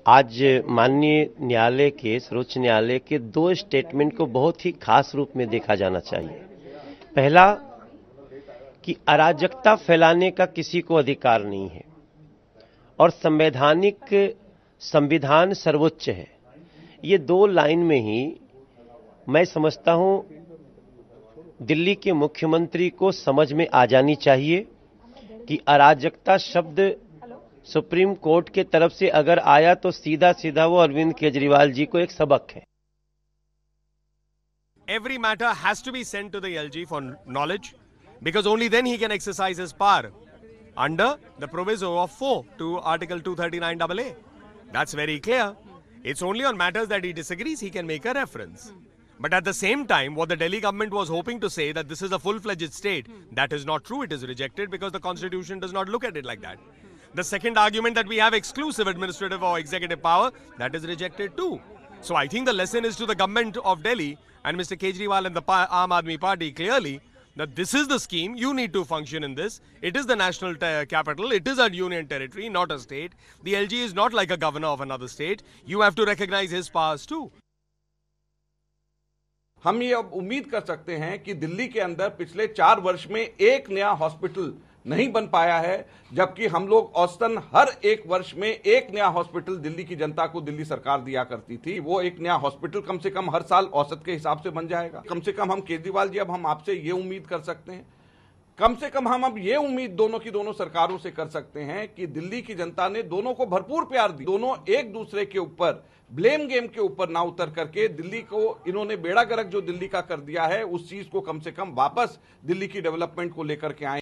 आज माननीय न्यायालय के सर्वोच्च न्यायालय के दो स्टेटमेंट को बहुत ही खास रूप में देखा जाना चाहिए। पहला कि अराजकता फैलाने का किसी को अधिकार नहीं है और संविधान सर्वोच्च है। ये दो लाइन में ही मैं समझता हूं दिल्ली के मुख्यमंत्री को समझ में आ जानी चाहिए कि अराजकता शब्द सुप्रीम कोर्ट के तरफ से अगर आया तो सीधा सीधा वो अरविंद केजरीवाल जी को एक सबक है। Every matter has to be sent to the LG for knowledge, because only then he can exercise his power under the proviso of 4 to Article 239AA. That's very clear. It's only on matters that he disagrees he can make a reference. But at the same time, what the Delhi government was hoping to say that this is a full-fledged state, that is not true. It is rejected because the constitution does not look at it like that. The second argument that we have exclusive administrative or executive power, that is rejected too. So I think the lesson is to the government of Delhi and Mr. Kejriwal and the Aam Aadmi Party clearly that this is the scheme, you need to function in this. It is the national capital, it is a union territory, not a state. The LG is not like a governor of another state. You have to recognize his powers too. हम ये अब उम्मीद कर सकते हैं कि दिल्ली के अंदर पिछले 4 वर्ष में एक नया हॉस्पिटल नहीं बन पाया है, जबकि हम लोग औसतन हर एक वर्ष में एक नया हॉस्पिटल दिल्ली की जनता को दिल्ली सरकार दिया करती थी। वो एक नया हॉस्पिटल कम से कम हर साल औसत के हिसाब से बन जाएगा। कम से कम हम केजरीवाल जी अब हम आपसे ये उम्मीद कर सकते हैं, कम से कम हम अब ये उम्मीद दोनों सरकारों से कर सकते हैं कि दिल्ली की जनता ने दोनों को भरपूर प्यार दी। दोनों एक दूसरे के ऊपर ब्लेम गेम के ऊपर ना उतर करके दिल्ली को इन्होंने बेड़ा गर्क जो दिल्ली का कर दिया है उस चीज को कम से कम वापस दिल्ली की डेवलपमेंट को लेकर के आए।